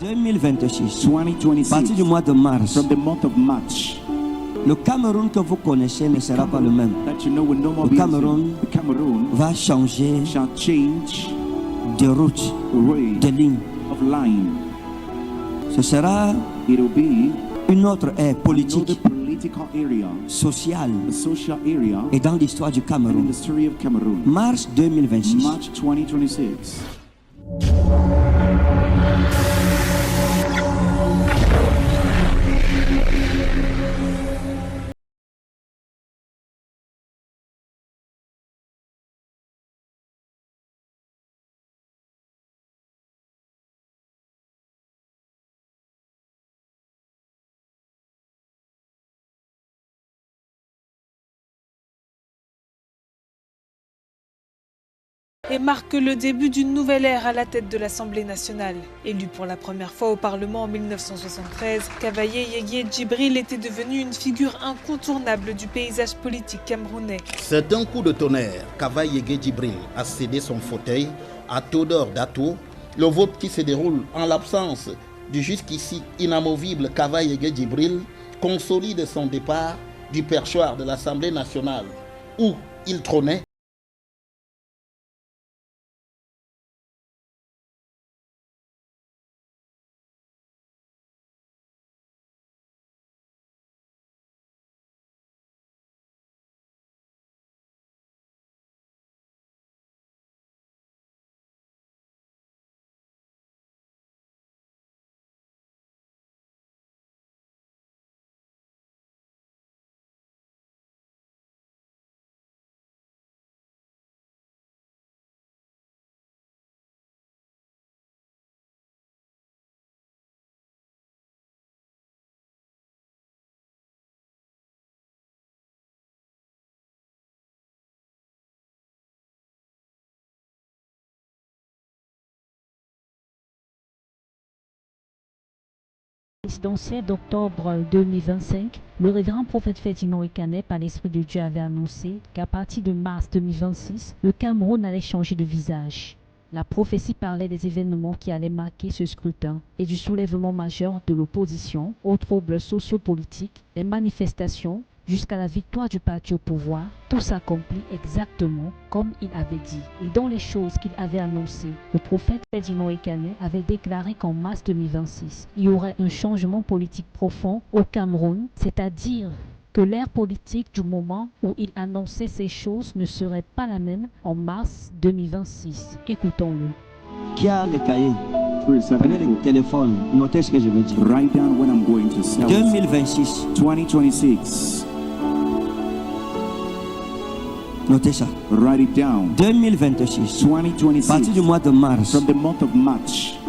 2026, à 2026, partir du mois de mars, from the month of March, le Cameroun que vous connaissez ne sera pas le même. that you know will no more Le be the Cameroun same. The Cameroon va changer shall change de route, way de ligne. of line. Ce sera It will be une autre ère another politique, political area, sociale the social area, et dans l'histoire du and in Cameroun. the story of Cameroon. Mars 2026. March 2026. Et marque le début d'une nouvelle ère à la tête de l'Assemblée nationale. Élu pour la première fois au Parlement en 1973, Kavaye Yeye Djibril était devenu une figure incontournable du paysage politique camerounais. C'est un coup de tonnerre. Kavaye Yeye Djibril a cédé son fauteuil à Théodore Dato. Le vote qui se déroule en l'absence du jusqu'ici inamovible Kavaye Yeye Djibril consolide son départ du perchoir de l'Assemblée nationale où il trônait. Présidentielle d'octobre 2025, le révérend prophète Ferdinand Ekane, par l'Esprit de Dieu, avait annoncé qu'à partir de mars 2026, le Cameroun allait changer de visage. La prophétie parlait des événements qui allaient marquer ce scrutin et du soulèvement majeur de l'opposition aux troubles sociopolitiques, les manifestations, jusqu'à la victoire du parti au pouvoir. Tout s'accomplit exactement comme il avait dit. Et dans les choses qu'il avait annoncées, le prophète Ferdinand Ekane avait déclaré qu'en mars 2026, il y aurait un changement politique profond au Cameroun, c'est-à-dire que l'ère politique du moment où il annonçait ces choses ne serait pas la même en mars 2026. Écoutons-le. Qui a le cahier? Please, Prenez le téléphone, notez ce que je veux dire. write down when I'm going to say. 2026, 2026. notez ça. Write it down. 2026, à 2026. partir du mois de mars From the month of March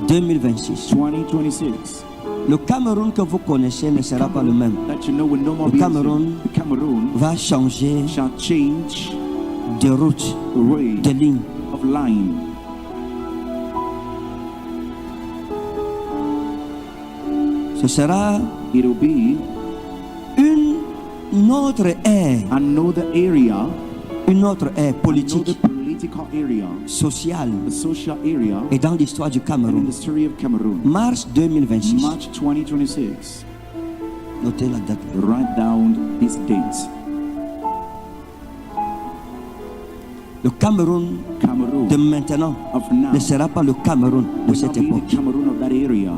2026, 2026. le Cameroun que vous connaissez ne sera pas le même. That you know will no more Le be the Cameroun same. The Cameroon va changer shall change de route, way de ligne. of line. Ce sera It will be une autre ère, another area, une autre ère another politique, political area, sociale the social area, et dans l'histoire du and in Cameroun. the story of Cameroon. Mars 2026, March 2026. notez la date. Write down this date. Le Cameroun Cameroon de maintenant of now ne sera pas le Cameroun de will not cette be époque. the Cameroon of that area.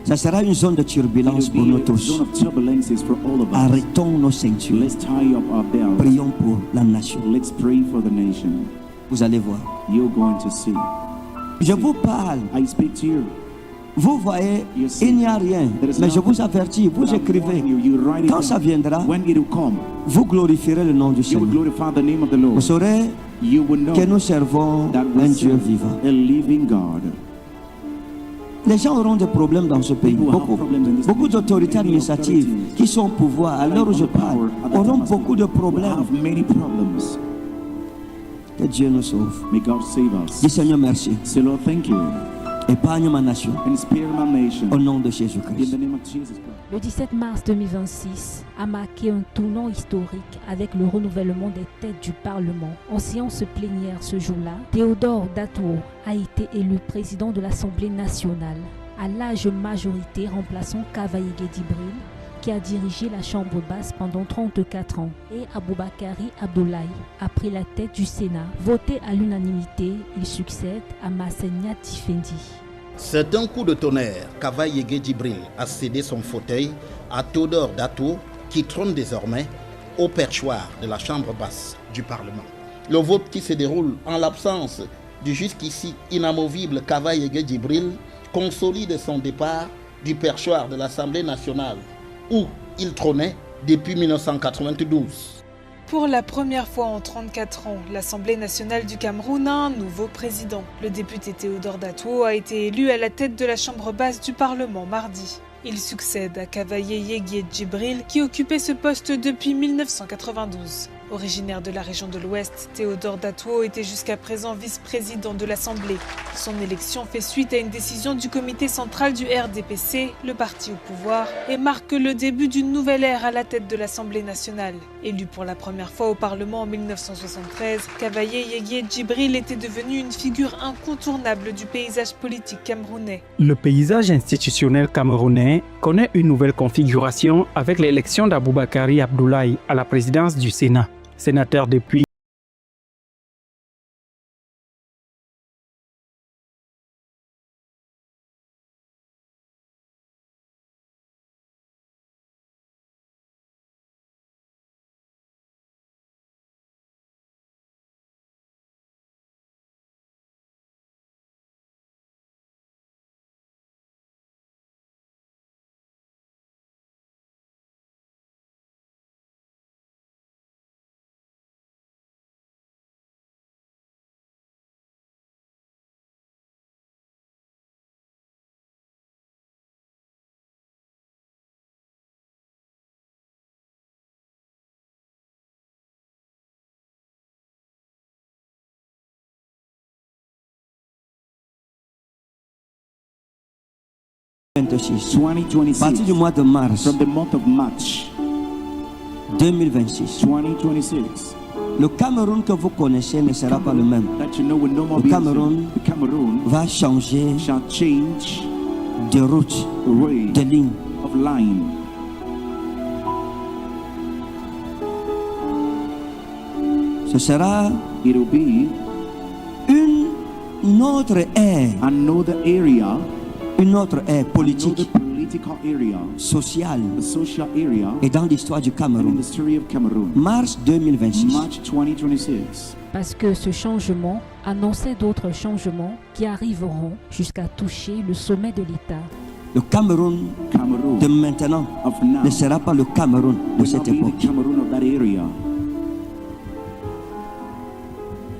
Ça sera une zone de It turbulence pour will nous be a zone tous. of turbulences for all of us. Arrêtons nos ceintures. Let's tie up our belts. Prions pour la nation. Let's pray for the nation. Vous allez voir. You're going to see. Je vous parle. I speak to you. Vous voyez, il n'y a rien. Mais je vous avertis, vous But I'm écrivez. warning you, you write it Quand ça down. viendra, When it will come, vous glorifierez le nom du you will Seigneur. glorify the name of the Vous Lord. saurez You will know que nous servons that un we Dieu serve vivant. a living God. Les gens auront des problèmes dans ce pays. People have Beaucoup. problems in this Beaucoup nation. d'autorités Many administratives authorities qui sont au pouvoir à l'heure où je parle auront beaucoup de We problèmes. have many problems. Que Dieu nous sauve. May God save us. Dis Seigneur merci. Say, Lord, thank you. Épargne ma nation and spare my nation. au nom de In Jésus-Christ. the name of Jesus Christ. Le 17 mars 2026 a marqué un tournant historique avec le renouvellement des têtes du Parlement. En séance plénière ce jour-là, Théodore Datuo a été élu président de l'Assemblée nationale, à large majorité remplaçant Kavaye Djibril, qui a dirigé la Chambre basse pendant 34 ans, et Aboubakari Abdoulaye a pris la tête du Sénat. Voté à l'unanimité, il succède à Massenia Tifendi. C'est un coup de tonnerre qu'Kavaye Yégué Djibril a cédé son fauteuil à Théodore Datuo, qui trône désormais au perchoir de la Chambre basse du Parlement. Le vote qui se déroule en l'absence du jusqu'ici inamovible Kavaye Yégué Djibril consolide son départ du perchoir de l'Assemblée nationale, où il trônait depuis 1992. Pour la première fois en 34 ans, l'Assemblée nationale du Cameroun a un nouveau président. Le député Théodore Datuo a été élu à la tête de la Chambre basse du Parlement mardi. Il succède à Kavaye Yégué Djibril qui occupait ce poste depuis 1992. Originaire de la région de l'Ouest, Théodore Datuo était jusqu'à présent vice-président de l'Assemblée. Son élection fait suite à une décision du comité central du RDPC, le parti au pouvoir, et marque le début d'une nouvelle ère à la tête de l'Assemblée nationale. Élu pour la première fois au Parlement en 1973, Kavaye Yégué Djibril était devenu une figure incontournable du paysage politique camerounais. Le paysage institutionnel camerounais connaît une nouvelle configuration avec l'élection d'Aboubakari Abdoulaye à la présidence du Sénat. Sénateur depuis À 2026. partir du mois de mars From the month of March 2026, 2026. le Cameroun que vous connaissez ne sera pas le même. That you know will no more Le be the Cameroun same. The Cameroon Va changer shall change de route, the way de ligne. of line. Ce sera It will be une autre ère, another area, une autre ère another politique, political area, sociale a social area, et dans l'histoire du and in Cameroun. the story of Cameroon. Mars 2026. March 2026. Parce que ce changement annonçait d'autres changements qui arriveront jusqu'à toucher le sommet de l'État. Le Cameroun Cameroon de maintenant of now ne sera pas le Cameroun de will not cette be époque. the Cameroon of that area.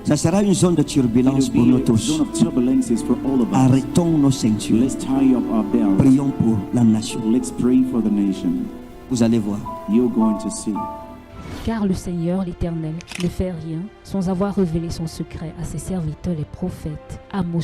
Ça sera une zone de It turbulence pour will nous be a tous. zone of turbulences for all of us. Arrêtons nos ceintures. Let's tie up our belts. Prions pour la nation. Let's pray for the nation. Vous allez voir. You're going to see. Car le Seigneur, l'Éternel, ne fait rien sans avoir révélé son secret à ses serviteurs les prophètes. Amos